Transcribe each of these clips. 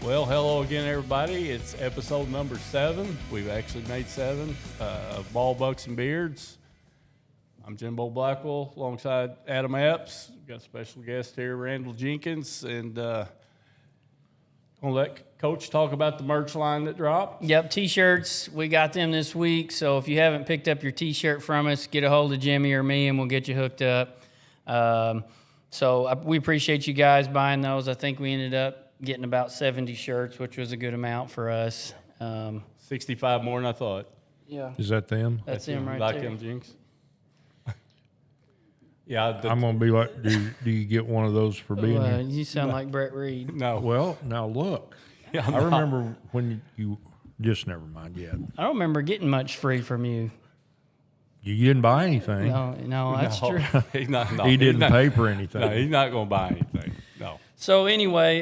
Well, hello again, everybody. It's episode number 7. We've actually made 7 of Ball, Bucks, and Beards. I'm Jimbo Blackwell alongside Adam Epps. We've got a special guest here, Randall Jenkins, and going to let Coach talk about the merch line that dropped. Yep, T-shirts. We got them this week, so if you haven't picked up your T-shirt from us, get a hold of Jimmy or me, and we'll get you hooked up. We appreciate you guys buying those. I think we ended up getting about 70 shirts, which was a good amount for us. 65 more than I thought. Yeah. Is that them? That's them right like there. Like them, Jinx? Yeah. I'm going to be like, do you get one of those for being here? You sound like Brett Reed. No. Well, now look. Yeah, I remember when you just never mind yet. I don't remember getting much free from you. You didn't buy anything. No, that's true. He's not, He didn't pay for anything. No, he's not going to buy anything. No. So anyway,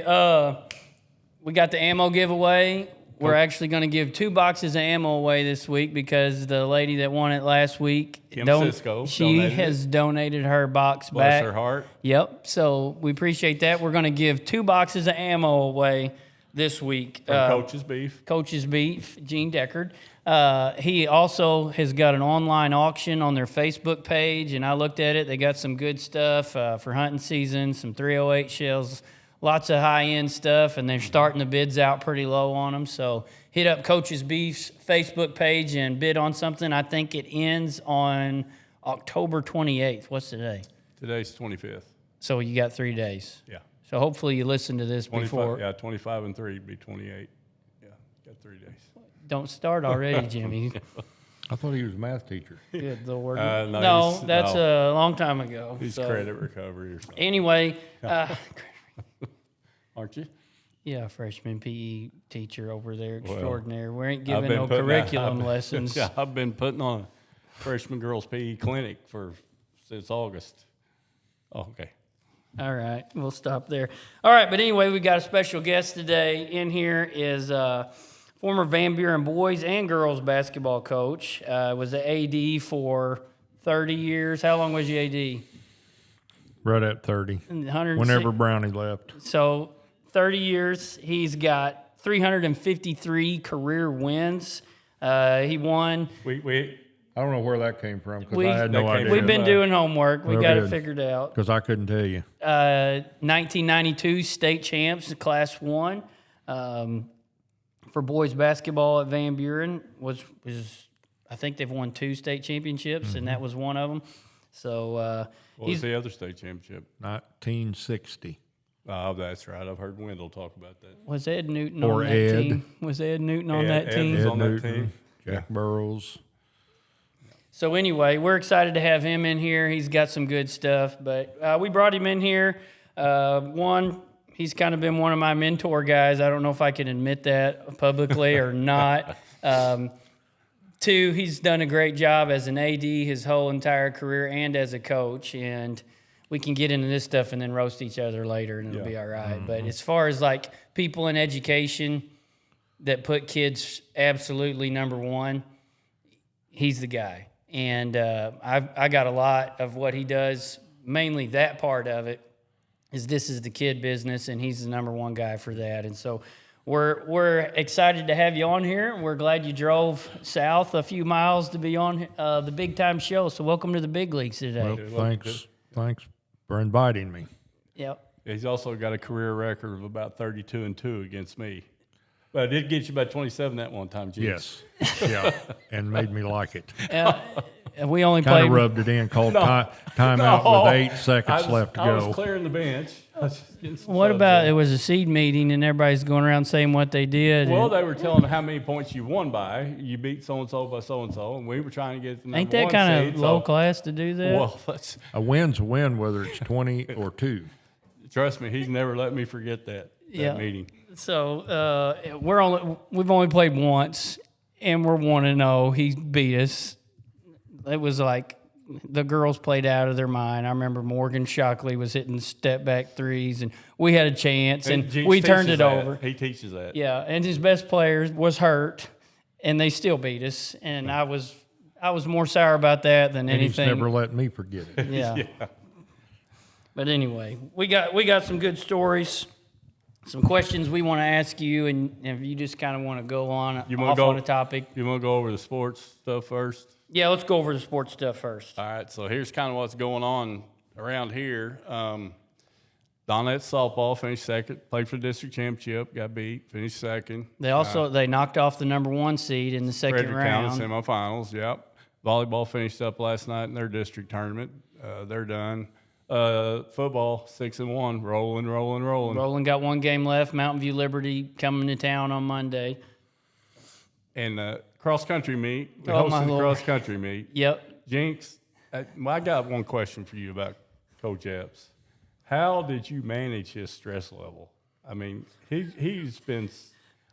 we got the ammo giveaway. We're actually going to give 2 boxes of ammo away this week because the lady that won it last week, Kim Cisco, she has donated her box Bless back. her heart. Yep. So we appreciate that. We're going to give 2 boxes of ammo away this week. From Coach's Beef. Coach's Beef, Gene Deckard. He also has got an online auction on their Facebook page, and I looked at it. They got some good stuff for hunting season, some 308 shells, lots of high-end stuff, and they're starting the bids out pretty low on them. So hit up Coach's Beef's Facebook page and bid on something. I think it ends on October 28th. What's today? Today's 25th. So you got 3 days. Yeah. So hopefully you listen to this 25, before. Yeah, 25 and 3 would be 28. Yeah, got 3 days. Don't start already, Jimmy. I thought he was a math teacher. Good Lord. No, that's a long time ago. He's credit recovery or something. Anyway, Aren't you? yeah, freshman PE teacher over there extraordinary. We ain't I've giving been no putting- curriculum I've- lessons. Yeah, I've been putting on a freshman girls PE clinic since August. Oh, okay. All right, we'll stop there. All right, but anyway, we got a special guest today. In here is former Van Buren boys and girls basketball coach. Was the AD for 30 years. How long was you AD? Right at 30. 106 Whenever Brownie left. So 30 years. He's got 353 career wins. He won. I don't know where that came from because We- I had no That came idea. We've been doing homework. We Well, got it good. figured out. Because I couldn't tell you. 1992 state champs, Class 1. For boys basketball at Van Buren was I think they've won 2 state championships, and that was one of them. So What was the other state championship? 1960. Oh, that's right. I've heard Wendell talk about that. was Ed Newton Or on that Ed. team? Was Ed Newton on that Ed team? was Ed on that Newton, team. Jack Burrows. So anyway, we're excited to have him in here. He's got some good stuff, but we brought him in here. One, he's kind of been one of my mentor guys. I don't know if I can admit that publicly or not. 2, he's done a great job as an AD his whole entire career and as a coach, and we can get into this stuff and then roast each other later, and it'll be all right. But as far as like people in education that put kids absolutely number one, he's the guy. And I got a lot of what he does, mainly that part of it, this is the kid business, and he's the number one guy for that. And so we're excited to have you on here. We're glad you drove south a few miles to be on the big time show. So welcome to the big leagues today. Well, thanks for inviting me. Yep. He's also got a career record of about 32-2 against me. But I did get you about 27 that one time, James. Yes. Yeah. And made me like it. We only Kind played. of rubbed it in, called timeout with 8 seconds left to I go. was clearing the bench. I was just getting some What subs about in. it was a seed meeting and everybody's going around saying what they did? Well, and they were telling how many points you won by. You beat so-and-so by so-and-so, and we were trying to get the number ain't that one kind seed, of low so- class to do that? Well, A win's a win, whether it's 20 or 2. trust me, he's never let me forget that Yeah. meeting. So we've only played once, and we're 1-0. He beat us. It was like the girls played out of their mind. I remember Morgan Shockley was hitting step back threes, and we had a chance, and Jinx we turned teaches it that. over. He teaches that. Yeah, and his best player was hurt, and they still beat us. And I was more sour about that than And he's anything. never let me forget it. Yeah. But anyway, we got some good stories. some questions we want to ask you, and if you just kind of want to go on on a topic. You want to go over the sports stuff first? Yeah, let's go over the sports stuff first. All right, so here's kind of what's going on around here. Donette softball finished second, played for the district championship, got beat, finished second. They also they knocked off the number 1 seed in the second Frederick County round. semifinals, yep. Volleyball finished up last night in their district tournament. They're done. Football 6-1, rolling. Roland got 1 game left. Mountain View Liberty coming to town on Monday. And cross country meet. We Oh, my hosted Lord. cross country meet. Yep. Jinx, I got one question for you about Coach Epps. How did you manage his stress level? I mean, he's been.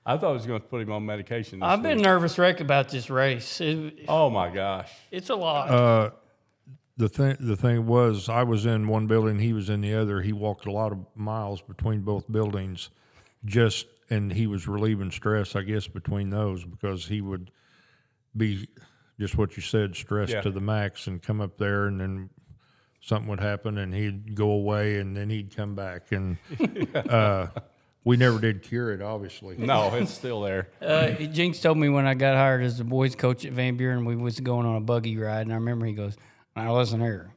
I thought I was going to put him on medication. I've been nervous wreck about this race. Oh my gosh! It's a lot. The thing was, I was in one building, he was in the other. He walked a lot of miles between both buildings, and he was relieving stress, I guess, between those, because he would be just what you said, stressed to the max, and come up there, and then something would happen, and he'd go away, and then he'd come back, and we never did cure it, obviously. No, it's still there. Jinx told me when I got hired as the boys coach at Van Buren, we was going on a buggy ride, and I remember he goes, "Now listen here,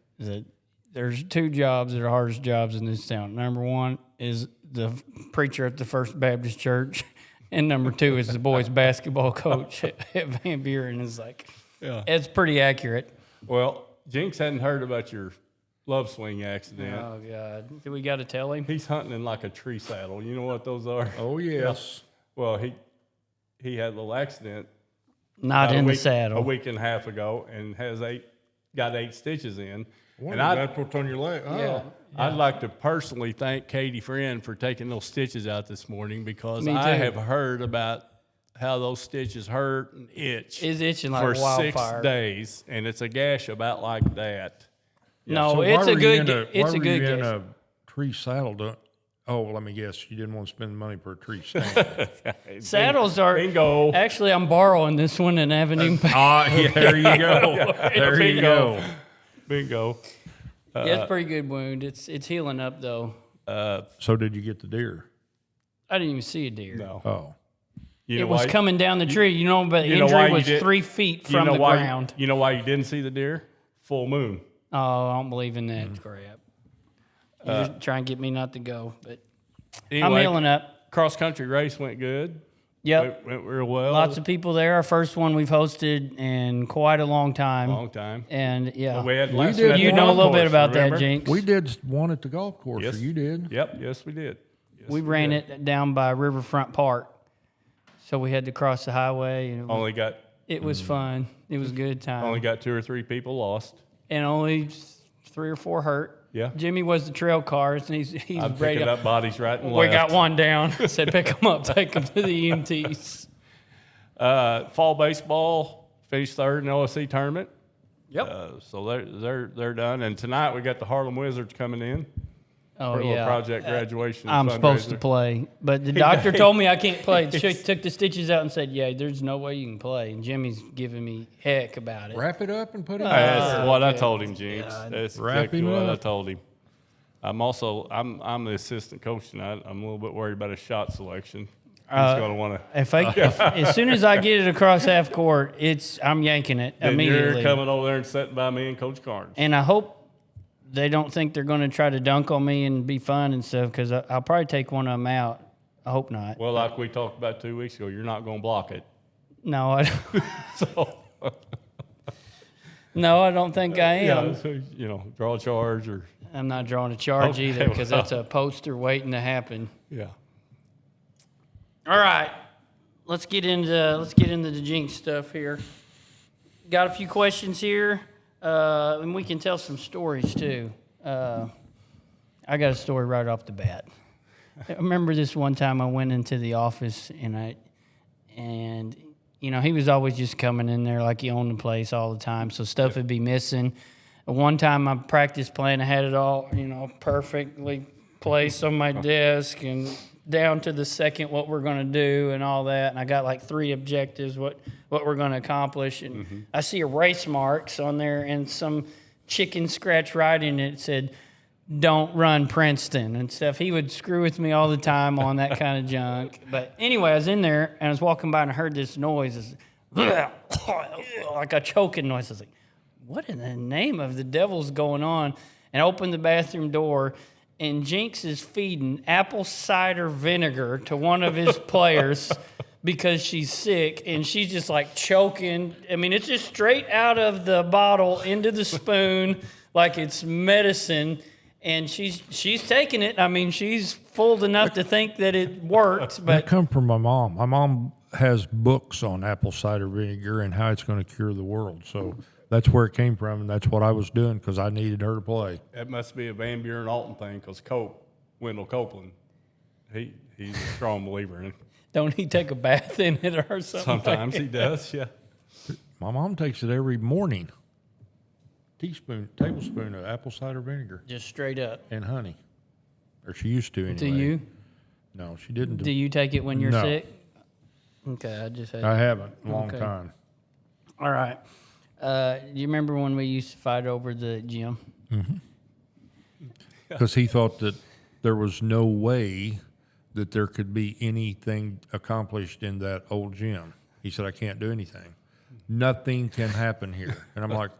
there's 2 jobs that are hardest jobs in this town. Number 1 is the preacher at the First Baptist Church, and number 2 is the boys basketball coach at Van Buren." It's like, it's pretty accurate. Well, Jinx hadn't heard about your love swing accident. Oh God, do we got to tell him? He's hunting in like a tree saddle. You know what those are? Oh, yes. Well, he had a little accident. Not in the saddle. A week and a half ago, and got 8 stitches in. And that's what's on your leg. Oh. Yeah. I'd like to personally thank Katie Friend for taking those stitches out this morning, because Me too. I have heard about how those stitches hurt and itch It's itching like for wildfire. 6 days, and it's a gash about like that. No, So it's why a were you good. It's a why were you good in guess. a tree saddle? Let me guess. You didn't want to spend money for a tree stand. Saddles are. Bingo. Actually, I'm borrowing this one and haven't even paid. Yeah, there you go. There you go. Bingo. Yeah, it's a pretty good wound. It's healing up though. So did you get the deer? I didn't even see a deer. No. Oh. You It know was why- coming down the tree, but the you know why injury you was did- 3 feet you from know the why- ground. You know why you didn't see the deer? Full moon. Oh, I don't believe in that crap. You're just trying to get me not to go, but Anyway, I'm healing up. Cross country race went good. Yep. Went real well. Lots of people there. Our first one we've hosted in quite a long time. long time. And yeah, We had We last did. year at you the know a golf little bit course, about remember? that, Jinx. We did one at the golf course, Yes. or you did. Yep. Yes, we did. Yes, We ran did. it down by Riverfront Park, so we had to cross the highway, and it was fun. It was a good time. Only got 2 or 3 people lost. And only 3 or 4 hurt. Yeah. Jimmy was the trail cars, and he's I'm ready picking to. up bodies right and We left. got one down. Said pick them up, take them to the EMTs. Fall baseball finished 3rd in the OSC tournament. Yep. So they're done. And tonight we got the Harlem Wizards coming in Oh for a little yeah. project graduation. I'm supposed to fundraiser. play, but the doctor told me I can't play. She took the stitches out and said, "Yeah, there's no way you can play." And Jimmy's giving me heck about it. Wrap it up and put it. That's what I okay. told him, Jinx. God. That's Wrap exactly him what I up. told him. I'm the assistant coach tonight. I'm a little bit worried about his shot selection. He's going to want to. If as soon as I get it across half court, I'm yanking it Then immediately. you're coming over there and sitting by me and Coach Carnes. And I hope they don't think they're going to try to dunk on me and be fun and stuff, because I'll probably take one of them out. I hope not. Well, like we talked about 2 weeks ago, you're not going to block it. No, I don't. So, No, I don't think I am. yeah, so, draw a charge or, I'm not drawing a charge Okay, either, because well. that's a poster waiting to happen. yeah. All right, let's get into the Jinx stuff here. Got a few questions here, and we can tell some stories too. I got a story right off the bat. I remember this one time I went into the office and he was always just coming in there like he owned the place all the time, so stuff would be missing. One time my practice plan, I had it all, perfectly placed on my desk and down to the second what we're going to do and all that. And I got like 3 objectives, what we're going to accomplish. And I see erase marks on there and some chicken scratch writing. It said, don't run Princeton and stuff. He would screw with me all the time on that kind of junk. But anyway, I was in there and I was walking by and I heard this noise, like a choking noise. I was like, what in the name of the devil's going on? And I opened the bathroom door, and Jenks is feeding apple cider vinegar to one of his players because she's sick, and she's just like choking. I mean, it's just straight out of the bottle into the spoon like it's medicine, and she's taking it. I mean, she's fooled enough to think that it worked. That But come from my mom. My mom has books on apple cider vinegar and how it's going to cure the world. So that's where it came from, and that's what I was doing because I needed her to play. That must be a Van Buren Alton thing, because Wendell Copeland, he's a strong believer in it. don't he take a bath in it or something? Sometimes like he does, yeah. My mom takes it every morning. Tablespoon of apple cider vinegar Just straight up. and honey. Or she used to anyway. Do you? No, she didn't. Do you take it when you're No. sick? Okay, I just had. I haven't in a long Okay. time. All right. Do you remember when we used to fight over the gym? Because he thought that there was no way that there could be anything accomplished in that old gym. He said, I can't do anything. Nothing can happen here. And I'm like,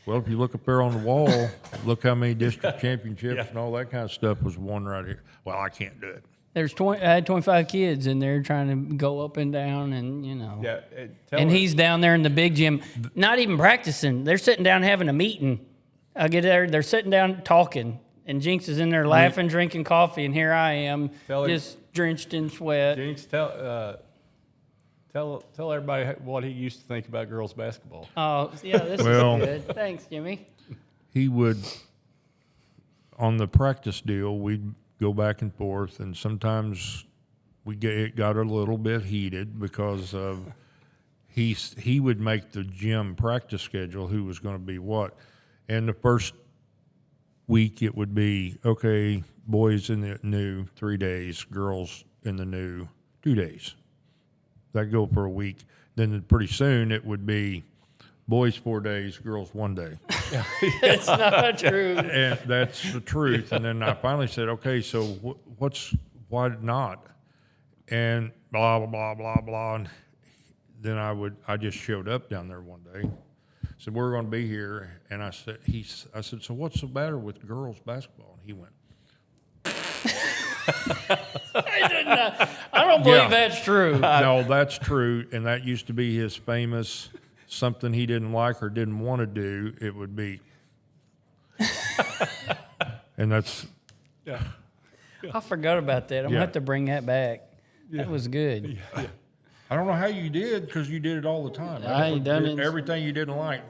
well, if you look up there on the wall, look how many district championships and all that kind of stuff was won right here. Well, I can't do it. I had 25 kids in there trying to go up and down, and you know. Yeah, And he's down there in the big gym, not even practicing. They're sitting down having a meeting. I get there, they're sitting down talking, and Jinx is in there laughing, drinking coffee, and here I am, Tell him- just drenched in sweat. Jinx, tell everybody what he used to think about girls basketball. Oh, yeah, this Well- is good. Thanks, Jimmy. He would, on the practice deal, we'd go back and forth, and sometimes it got a little bit heated because of he would make the gym practice schedule, who was going to be what. And the first week it would be, okay, boys in the new 3 days, girls in the new 2 days. That'd go for a week. Then pretty soon it would be boys 4 days, girls 1 day. It's not true. And that's the truth. And then I finally said, okay, so why not? And blah, blah, blah, blah, blah. And then I just showed up down there one day. Said, we're going to be here. And I said, so what's the matter with girls basketball? And he went, I don't believe Yeah. that's true. no, that's true. And that used to be his famous something he didn't like or didn't want to do. It would be, and that's, Yeah. I forgot about that. I'm going Yeah. to have to bring that back. That was good. I don't know how you did because you did it all the time. I ain't done it. Everything you didn't like.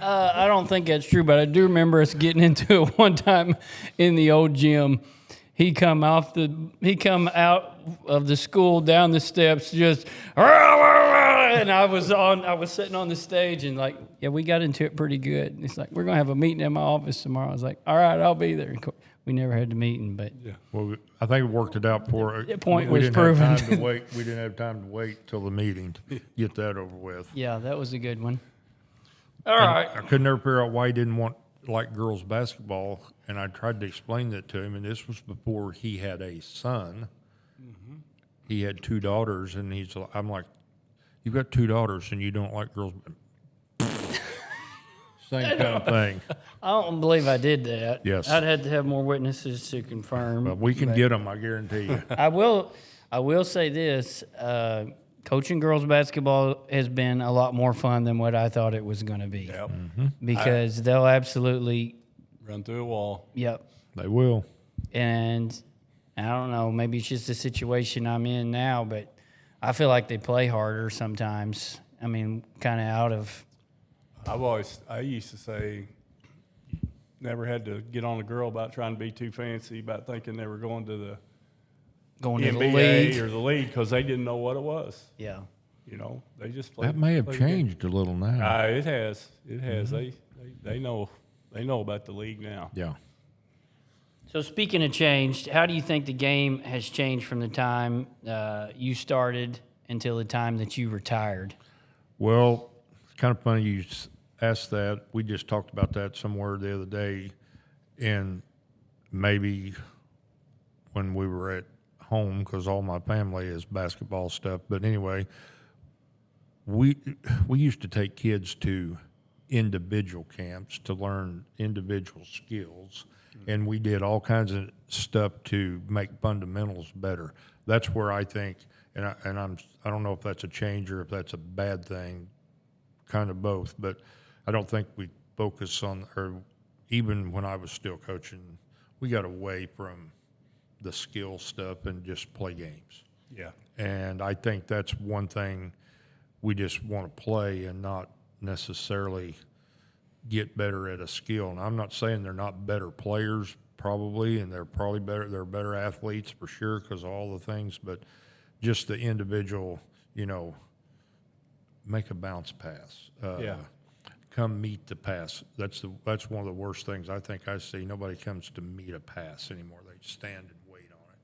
I don't think that's true, but I do remember us getting into it one time in the old gym. He come out of the school down the steps just, and I was sitting on the stage and like, yeah, we got into it pretty good. And he's like, we're gonna have a meeting in my office tomorrow. I was like, all right, I'll be there. Of course, we never had the meeting, but Well, I think we worked it out for The point we was didn't proven. Have time to wait. We didn't have time to wait till the meeting to get that over with. yeah, that was a good one. All right. I could never figure out why he didn't want like girls basketball, and I tried to explain that to him. And this was before he had a son. He had 2 daughters, and I'm like, you've got 2 daughters, and you don't like girls. Same kind of thing. I don't believe I did that. Yes. I'd have to have more witnesses to confirm. But we can get them, I guarantee you. I will say this: coaching girls basketball has been a lot more fun than what I thought it was going to be. Yep. Because they'll absolutely, Run through a wall. yep. They will. And I don't know, maybe it's just the situation I'm in now, but I feel like they play harder sometimes. I mean, kind of out of. I used to say, never had to get on a girl about trying to be too fancy, about thinking they were going to the Going to the NBA league. or the league, because they didn't know what it was. Yeah. You know, they just played. That may have played the game. changed a little now. It has. It has. They know about the league now. Yeah. So speaking of changed, how do you think the game has changed from the time you started until the time that you retired? Well, it's kind of funny you ask that. We just talked about that somewhere the other day, and maybe when we were at home, because all my family is basketball stuff. But anyway, we used to take kids to individual camps to learn individual skills, and we did all kinds of stuff to make fundamentals better. That's where I think, I don't know if that's a change or if that's a bad thing, kind of both. But I don't think we focus on, or even when I was still coaching, we got away from the skill stuff and just play games. Yeah. And I think that's one thing we just want to play and not necessarily get better at a skill. And I'm not saying they're not better players, probably, and they're probably better. They're better athletes for sure because of all the things, but just the individual, make a bounce pass. Come meet the pass. That's one of the worst things I think I see. Nobody comes to meet a pass anymore. They stand and wait on it.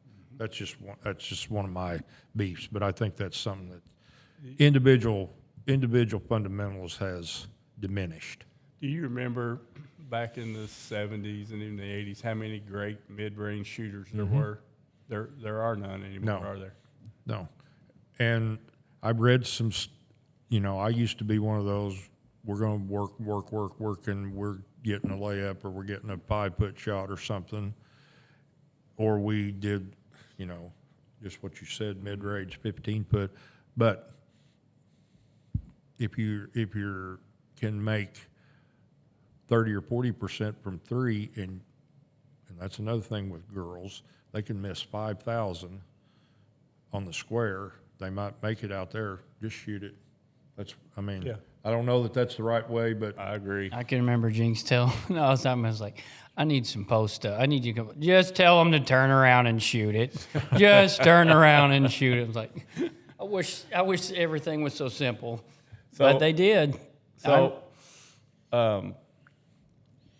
That's just one of my beefs. But I think that's something that individual fundamentals has diminished. Do you remember back in the 70s and even the 80s how many great mid-range shooters there were? There are none anymore, No. are there? No. And I've read some, I used to be one of those, we're going to work, and we're getting a layup or we're getting a 5-foot shot or something. Or we did, just what you said, mid-range, 15-foot. But if you can make 30 or 40% from three, and that's another thing with girls, they can miss 5,000 on the square. They might make it out there. Just shoot it. Yeah. I don't know that that's the right way, but I agree. I can remember Jinx telling all the time, I was like, I need some post stuff. I need you to come. Just tell them to turn around and shoot it. Just turn around and shoot it. I was like, I wish everything was so simple. But they did. So,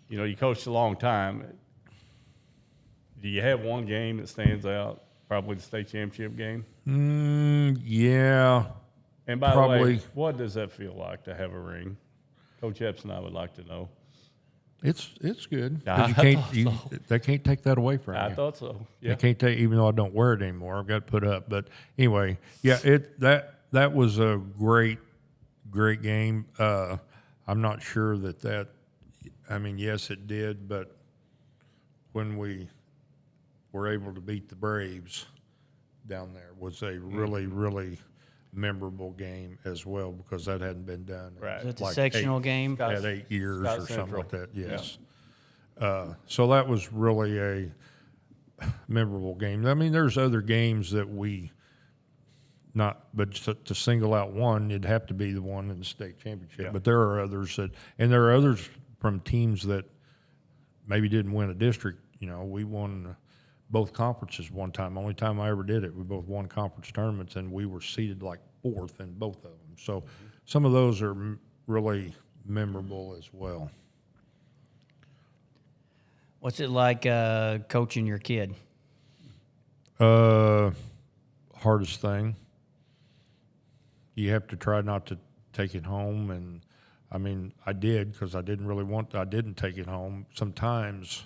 you coached a long time. Do you have one game that stands out? Probably the state championship game. yeah. And by the Probably. way, what does that feel like to have a ring? Coach Epps and I would like to know. It's good. 'Cause I you can't, thought they can't take that away from you. I thought so. They Yeah. can't take, even though I don't wear it anymore. I've got it put up. But anyway, yeah, that was a great game. I'm not sure that. I mean, yes, it did, but when we were able to beat the Braves down there was a really, really memorable game as well, because that hadn't been done. Right. Is it the sectional game? At 8 years Scott or something Central. like that. Yes. So that was really a memorable game. I mean, there's other games that but to single out one, it'd have to be the one in the state championship. Yeah. But there are others and there are others from teams that maybe didn't win a district. We won both conferences one time. Only time I ever did it. We both won conference tournaments, and we were seated like 4th in both of them. So some of those are really memorable as well. What's it like coaching your kid? Hardest thing. You have to try not to take it home, and I mean, I did, because I didn't take it home. Sometimes,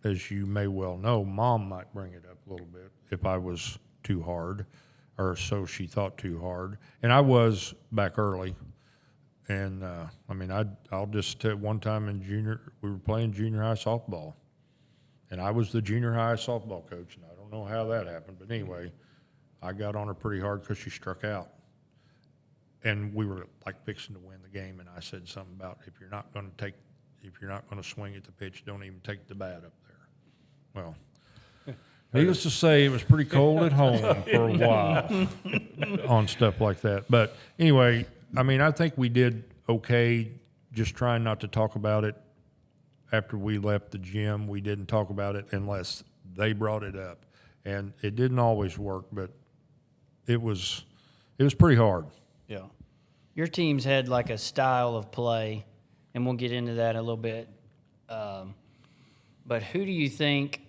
as you may well know, Mom might bring it up a little bit if I was too hard, or so she thought too hard. And I was back early. And, I'll just tell one time we were playing junior high softball. And I was the junior high softball coach, and I don't know how that happened. But anyway, I got on her pretty hard because she struck out. And we were like fixing to win the game, and I said something about if you're not going to swing at the pitch, don't even take the bat up there. Well, needless to say, it was pretty cold at home for a while on stuff like that. But anyway, I think we did okay, just trying not to talk about it. After we left the gym, we didn't talk about it unless they brought it up. And it didn't always work, but it was pretty hard. Yeah. Your teams had like a style of play, and we'll get into that a little bit. But who do you think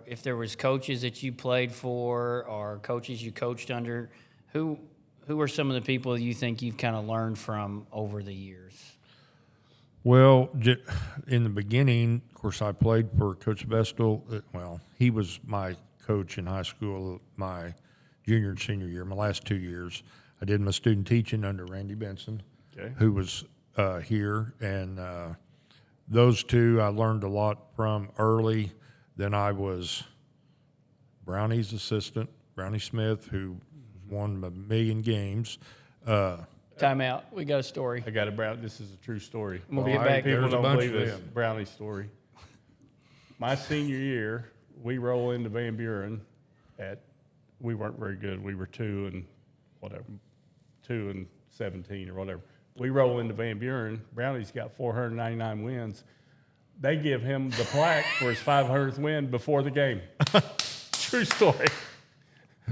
if there was coaches that you played for or coaches you coached under, who who are some of the people you think you've kind of learned from over the years? Well, in the beginning, of course, I played for Coach Vestal. Well, he was my coach in high school my junior and senior year, my last 2 years. I did my student teaching under Randy Benson, who was here. And those two I learned a lot from early. Then I was Brownie's assistant, Brownie Smith, who won a million games. Time out. We got a story. I got a This is a true story. We'll get back. People There's a don't bunch believe of this them. Brownie story. My senior year, we roll into Van Buren we weren't very good. We were 2 and 17 or whatever. We roll into Van Buren. Brownie's got 499 wins. They give him the plaque for his 500th win before the game. True story.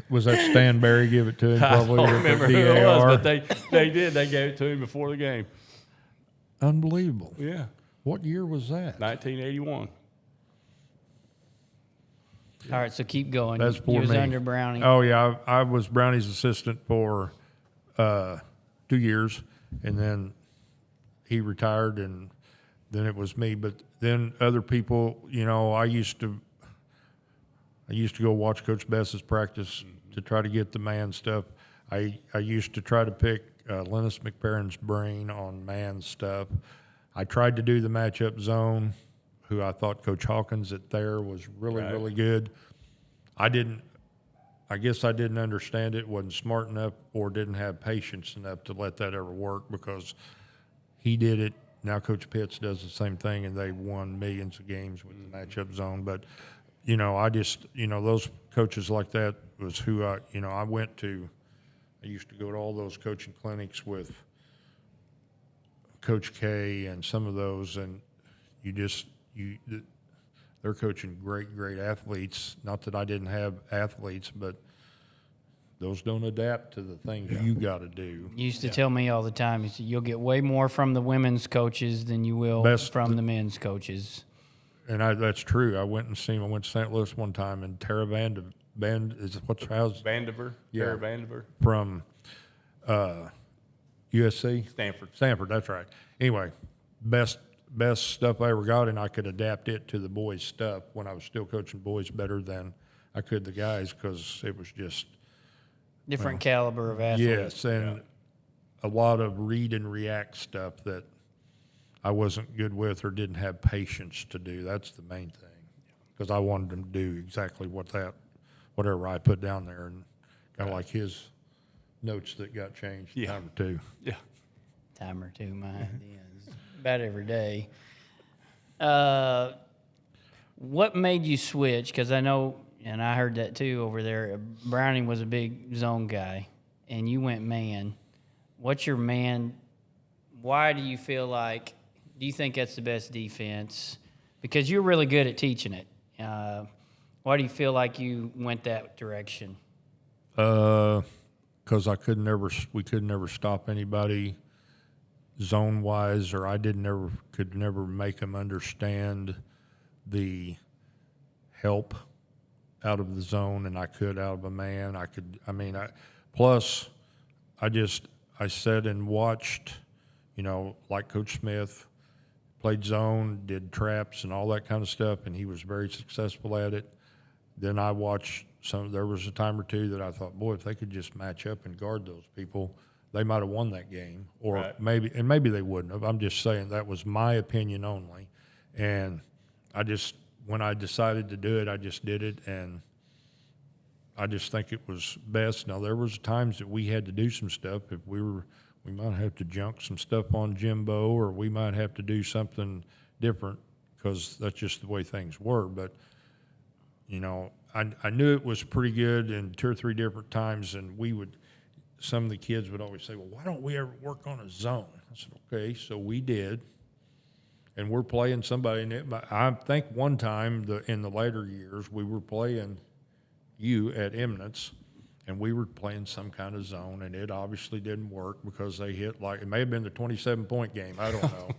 Was that Stan Barry give it to him? Probably. I don't remember who it was, but they did. They gave it to him before the game. Unbelievable. Yeah. What year was that? 1981. All right, so keep going. That's You for was me. under Brownie. Oh, yeah. I was Brownie's assistant for 2 years, and then he retired, and then it was me. But then other people, I used to go watch Coach Bess's practice to try to get the man stuff. I used to try to pick Lennis McParron's brain on man stuff. I tried to do the matchup zone, who I thought Coach Hawkins at Thayer was really good. I guess I didn't understand it, wasn't smart enough, or didn't have patience enough to let that ever work, because he did it. Now Coach Pitts does the same thing, and they've won millions of games with the matchup zone. But, I just, those coaches like that was who I used to go to all those coaching clinics with Coach K and some of those, and they're coaching great athletes. Not that I didn't have athletes, but those don't adapt to the things you got to do. You used to tell me all the time, you said, you'll get way more from the women's coaches than you will from the men's coaches. And that's true. I went to St. Louis one time, and Tara Vandiver Tara Vandiver. from USC? Stanford, that's right. Anyway, best stuff I ever got, and I could adapt it to the boys' stuff when I was still coaching boys better than I could the guys, because it was just Different caliber of athlete. yes, and a lot of read and react stuff that I wasn't good with or didn't have patience to do. That's the main thing, because I wanted them to do exactly whatever I put down there, and kind of like his notes that got changed time or two. Yeah. Time or two, my ideas. About every day. What made you switch? Because I know, and I heard that too over there, Browning was a big zone guy, and you went man. What's your man? Why do you feel like, do you think that's the best defense? Because you're really good at teaching it. Why do you feel like you went that direction? Because we could never stop anybody zone wise, or I could never make them understand the help out of the zone, and I could out of a man. Plus I sat and watched, like Coach Smith played zone, did traps and all that kind of stuff, and he was very successful at it. Then I watched there was a time or two that I thought, boy, if they could just match up and guard those people, they might have won that game, or maybe they wouldn't have. I'm just saying that was my opinion only. And when I decided to do it, I just did it, and I just think it was best. Now, there was times that we had to do some stuff. If we might have to junk some stuff on Jimbo, or we might have to do something different, because that's just the way things were. But, I knew it was pretty good in 2 or 3 different times, and some of the kids would always say, well, why don't we ever work on a zone? I said, okay, so we did. And we're playing somebody. I think one time in the later years, we were playing you at Eminence, and we were playing some kind of zone, and it obviously didn't work because they hit it may have been the 27-point game. I don't know.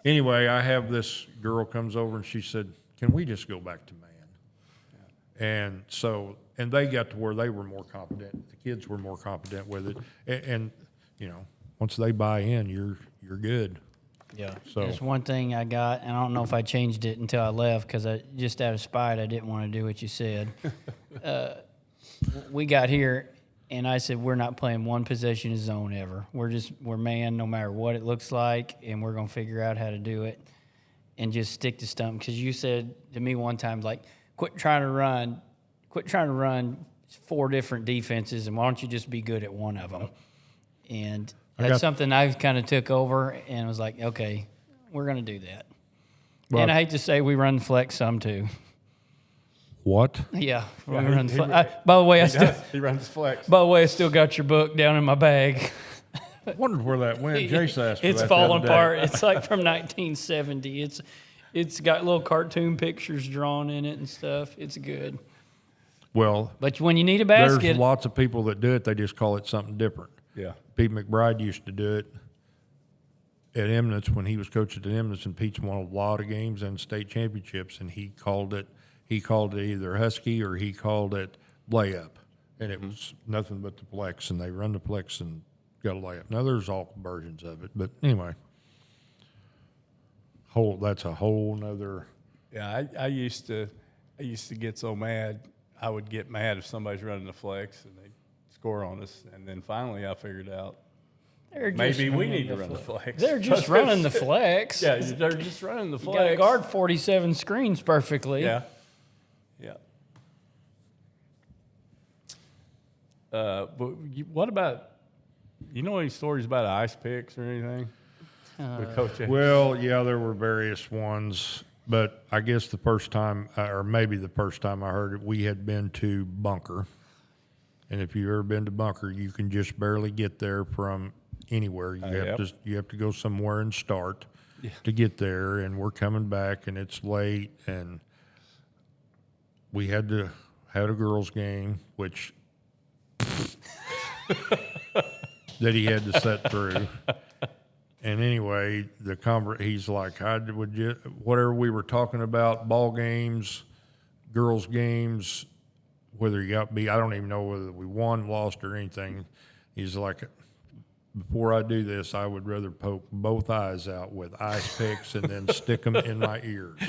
Anyway, I have this girl comes over, and she said, can we just go back to man? And so and they got to where they were more competent. The kids were more competent with it, and once they buy in, you're good. Yeah. So- There's one thing I got, and I don't know if I changed it until I left because I just out of spite I didn't want to do what you said. We got here, and I said we're not playing one possession zone ever. We're man no matter what it looks like, and we're gonna figure out how to do it, and just stick to stump. Because you said to me one time like, quit trying to run 4 different defenses, and why don't you just be good at one of them? And that's something I've kind of took over and was like, okay, we're going to do that. Well, and I hate to say we run flex some too. What? Yeah, we run flex. By the way, He runs flex. By the way, I still got your book down in my bag. I wondered where that went. Jace asked for It's that falling the other day. apart. It's like from 1970. It's got little cartoon pictures drawn in it and stuff. It's good. Well, But when you need a there's basket, lots of people that do it. They just call it something different. Yeah. Pete McBride used to do it at Eminence when he was coaching at Eminence, and Pete's won a lot of games and state championships, and he called it either Husky or he called it layup, and it was nothing but the plex, and they run the plex and got a layup. Now there's all versions of it, but anyway, that's a whole nother. Yeah, I used to get so mad. I would get mad if somebody's running the flex and they score on us, and then finally I figured out maybe we need to run the flex. They're just running the flex. Yeah, they're just running the You got to flex. guard 47 screens perfectly. Yeah, yeah. But what about, any stories about ice picks or anything? With Coach Epps? Well, yeah, there were various ones, but I guess the first time, or maybe the first time I heard it, we had been to Bunker. And if you've ever been to Bunker, you can just barely get there from anywhere. You have to go somewhere and start to get there. And we're coming back, and it's late, and we had a girls' game, which that he had to sit through. And anyway, he's like, whatever we were talking about, ball games, girls' games, whether you got beat, I don't even know whether we won, lost, or anything. He's like, before I do this, I would rather poke both eyes out with ice picks and then stick them in my ears.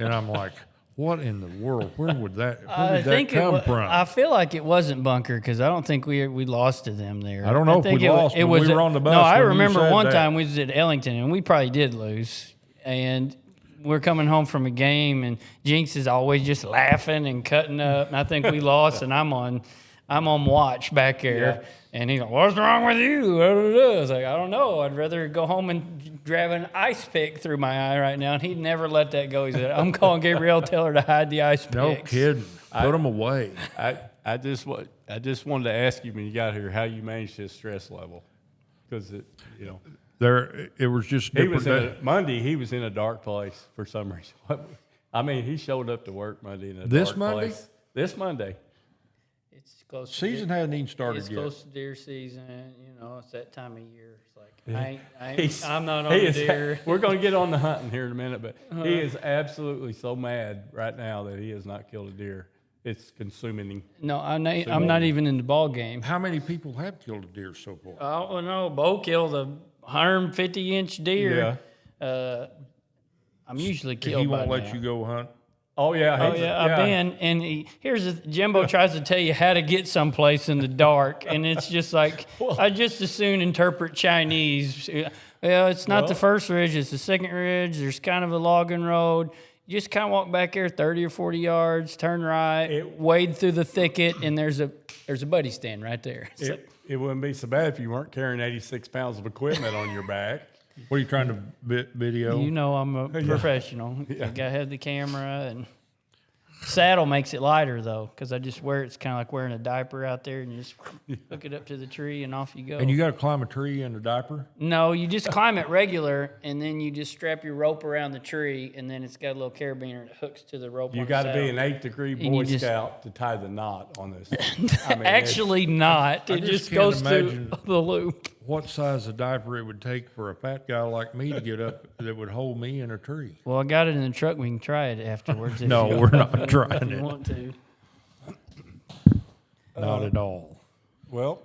And I'm like, what in the world? Where did that come from? I feel like it wasn't Bunker because I don't think we lost to them there. I don't know if we lost, but we were on the bus. No, I when you remember said one that. time we was at Ellington and we probably did lose. And we're coming home from a game and Jenks is always just laughing and cutting up. And I think we lost and I'm on watch back there. Yeah. And he's like, what's wrong with you? I was like, I don't know. I'd rather go home and grab an ice pick through my eye right now. And he'd never let that go. He said, I'm calling Gabrielle, tell her to hide the ice picks. No kidding. Put them away. I just wanted to ask you when you got here how you managed his stress level, because it was just different. Monday he was in a dark place for some reason. I mean, he showed up to work Monday in a This dark Monday? place. This Monday. It's close. Season hadn't even started it's yet. It's close to deer season. It's that time of year. It's like Yeah. I'm not on the deer. We're going to get on the hunting here in a minute, but he is absolutely so mad right now that he has not killed a deer. It's consuming him. No, I'm not even in the ball game. How many people have killed a deer so far? Oh no, Bo killed a 150-inch deer. Yeah. I'm usually killed. He won't by let now. you go hunt. Oh yeah. I've been, and Jimbo tries to tell you how to get someplace in the dark, and it's just like I just as soon interpret Chinese. Well, it's not the first ridge; it's the second ridge. There's kind of a logging road. You just kind of walk back there 30 or 40 yards, turn right, wade through the thicket, and there's a buddy stand right there. It wouldn't be so bad if you weren't carrying 86 pounds of equipment on your back. What are you trying to video? You know I'm a professional. You gotta have the camera, and saddle makes it lighter though, because I just wear it's kind of like wearing a diaper out there, and you just hook it up to the tree, and off you go. And you got to climb a tree in a diaper? No, you just climb it regular, and then you just strap your rope around the tree, and then it's got a little carabiner that hooks to the rope. You got to be an 8th-degree Boy Scout to tie the knot on this. Actually, not. It just goes through the loop. What size of diaper it would take for a fat guy like me to get up that would hold me in a tree? Well, I got it in the truck. We can try it afterwards. No, we're not trying if you it. want to. Not at all. Well,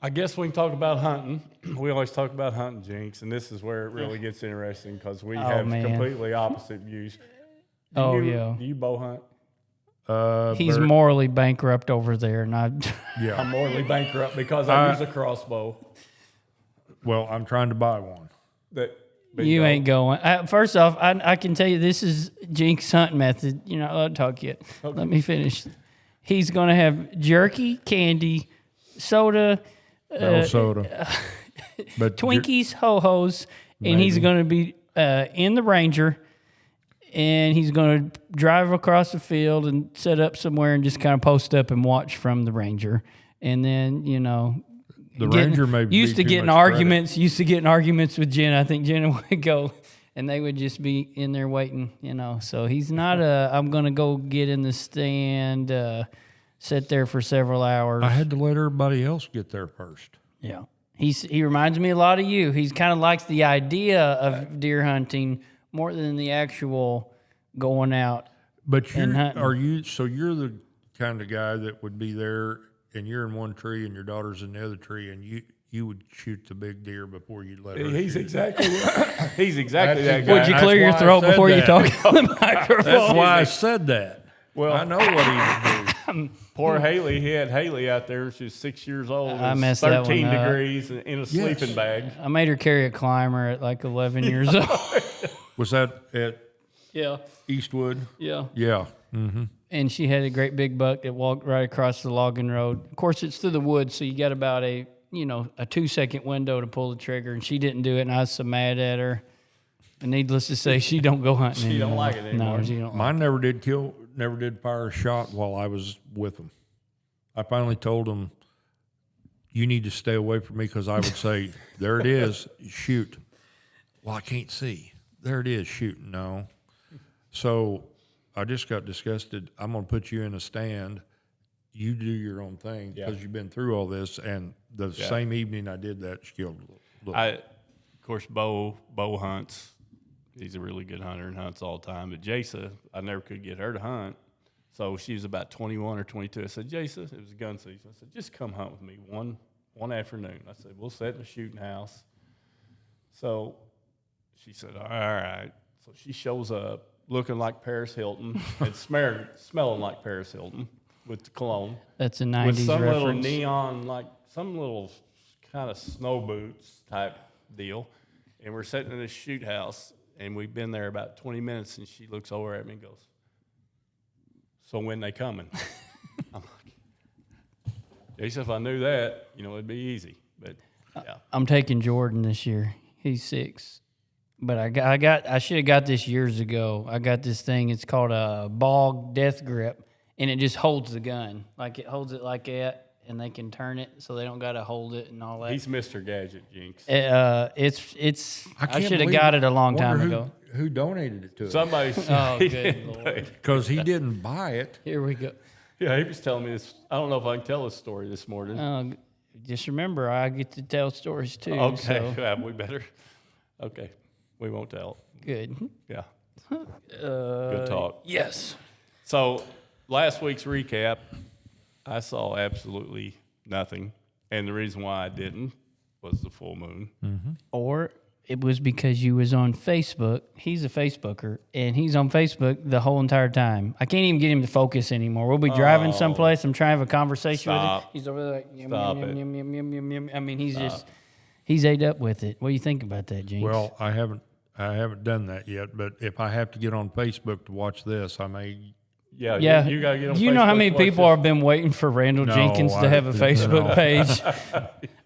I guess we can talk about hunting. We always talk about hunting, Jenks, and this is where it really gets interesting because we have man. completely opposite views. Oh, Do yeah. you bow hunt? He's morally bankrupt over there, and I'm Yeah. morally bankrupt because I use a crossbow. Well, I'm trying to buy one. you ain't going. First off, I can tell you this is Jenks' hunting method. You're not allowed to talk yet. Okay. Let me finish. He's going to have jerky, candy, soda, No soda. But Twinkies, ho-hos, and he's Maybe. going to be in the Ranger, and he's going to drive across the field and set up somewhere and just kind of post up and watch from the Ranger. And then, the Ranger may be used to too getting much arguments. Used to getting arguments with Jen. I think Jen would go, and they would just be in there waiting. So he's not I'm gonna go get in the stand, sit there for several hours. I had to let everybody else get there first. Yeah, he reminds me a lot of you. He's kind of likes the idea of deer hunting more than the actual going out. But And hunting. you're the kind of guy that would be there, and you're in one tree and your daughter's in the other tree, and you would shoot the big deer before you'd let her He's shoot. exactly that guy. Would you That's clear your why I throat said before you that. talk on the microphone? That's why I said that. Well- I know what he would do. Poor Haley, he had Haley out there. She was 6 years old. I It was messed that 13 one up. degrees in a sleeping bag. I made her carry a climber at like 11 years old. Was that at Yeah, Eastwood? yeah. Yeah. Mm-hmm. And she had a great big buck that walked right across the logging road. Of course, it's through the woods, so you got about a 2-second window to pull the trigger, and she didn't do it, and I was so mad at her. And needless to say, she don't go hunting She don't anymore. like it anymore. No, she don't. Mine never did fire a shot while I was with them. I finally told them, you need to stay away from me, because I would say, there it is, shoot. Well, I can't see. There it is, shoot. No. So I just got disgusted. I'm going to put you in a stand. You do your own thing, because you've been through all this. And the same evening I did that, she killed a little. Of course, Bo hunts. He's a really good hunter and hunts all the time. But Jasa, I never could get her to hunt. So she was about 21 or 22. I said, Jasa, it was gun season. I said, just come hunt with me one afternoon. I said, we'll sit in the shooting house. So she said, all right. So she shows up looking like Paris Hilton and smelling like Paris Hilton with the cologne. That's a 90s With some reference. little neon, like some little kind of snow boots type deal. And we're sitting in this shoot house, and we've been there about 20 minutes, and she looks over at me and goes, so when they coming? I'm like, Jason, if I knew that, it'd be easy. But yeah. I'm taking Jordan this year. He's 6. But I should have got this years ago. I got this thing. It's called a ball death grip, and it just holds the gun. Like it holds it like that, and they can turn it so they don't got to hold it and all that. He's Mr. Gadget, Jinx. It's. I can't should have believe got it a long Wonder time who- ago. Who donated it to us? Somebody. Oh, good Lord. Because he didn't buy it. Here we go. Yeah, he was telling me this. I don't know if I can tell this story this morning. Just remember, I get to tell stories too. Okay, So, yeah, we better. Okay, we won't tell it. good. Yeah. Good talk. Yes. So last week's recap, I saw absolutely nothing, and the reason why I didn't was the full moon. Or it was because you was on Facebook. He's a Facebooker, and he's on Facebook the whole entire time. I can't even get him to focus anymore. We'll be driving someplace. I'm trying to have a conversation Stop. with him. He's over there like, yum, Stop yum, it. yum, yum, yum, yum, yum. I mean, he's ate up with it. What do you think about that, James? Well, I haven't done that yet, but if I have to get on Facebook to watch this, I may. Yeah, yeah. you gotta get on Do you know how Facebook many to watch people have been waiting for Randall No, Jenkins to have a Facebook no. page?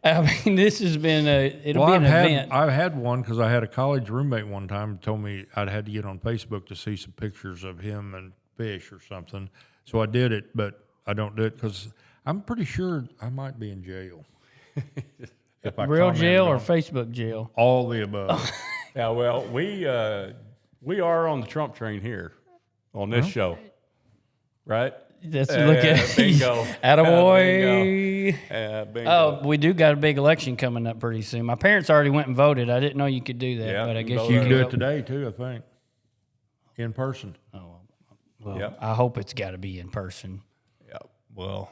I mean, this has been it'll be an event. I've had one because I had a college roommate one time who told me I'd had to get on Facebook to see some pictures of him and fish or something. So I did it, but I don't do it because I'm pretty sure I might be in jail. If I Real comment jail or on Facebook jail? all the above. Yeah, well, we are on the Trump train here on this show, right? Let's look at bingo. Attaboy. Bingo. Oh, we do got a big election coming up pretty soon. My parents already went and voted. I didn't know you could do that, Yeah, but I you guess vote You you can can do go- it today too, I think, in person. Well, Yep. I hope it's got to be in person. Yeah. Well,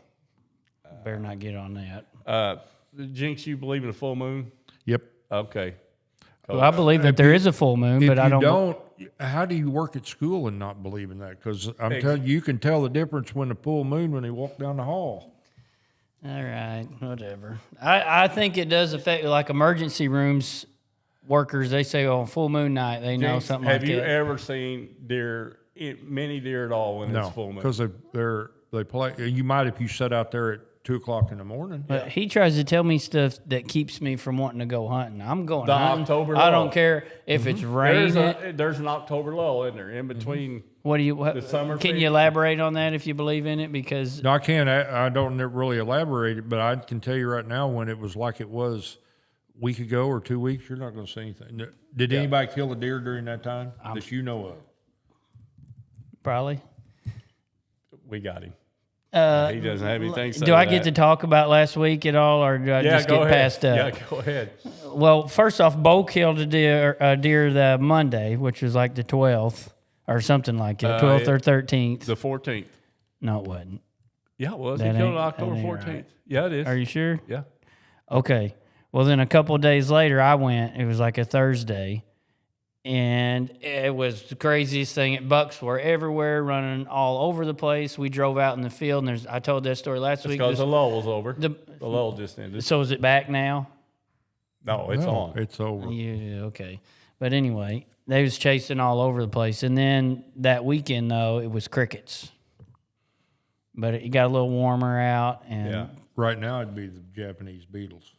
Better not get on that. Jinx, you believe in a full moon? Yep. Okay. Well, I believe that there is a full moon, but I don't. How do you work at school and not believe in that? Because I'm telling you, you can tell the difference when the full moon when they walk down the hall. All right, whatever. I think it does affect, like, emergency rooms workers. They say on full moon night they know Jinx, something like that. have you ever seen many deer at all when it's full moon? because they play. You might if you sat out there at 2:00 in the morning. But he tries to tell me stuff that keeps me from wanting to go hunting. I'm going The hunting. October I lull. don't care if it's raining. There's an October lull in there in between. What do you? the summer Can season. you elaborate on that if you believe in it? Because No, I can't. I don't really elaborate it, but I can tell you right now when it was like it was a week ago or 2 weeks, you're not going to see anything. Did anybody kill a deer during that time that you know of? probably. We got him. He doesn't have anything to say. Do I to get that. to talk about last week at all, or do I just go get ahead. passed up? Yeah, go ahead. Well, first off, Bo killed a deer the Monday, which was like the 12th or something like that, 12th or 13th. The 14th. No, it wasn't. Yeah, it was. That He killed ain't- it October that ain't 14th. right. Yeah, it is. Are you sure? Yeah. Okay. Well, then a couple of days later, I went. It was like a Thursday, and it was the craziest thing. Bucks were everywhere, running all over the place. We drove out in the field, and I told that story last week. Because the lull was over. The- The lull just ended. So is it back now? No, it's No, on. It's over. Yeah, okay. But anyway, they was chasing all over the place. And then that weekend, though, it was crickets. But it got a little warmer out. And Yeah. Right now, it'd be the Japanese beetles.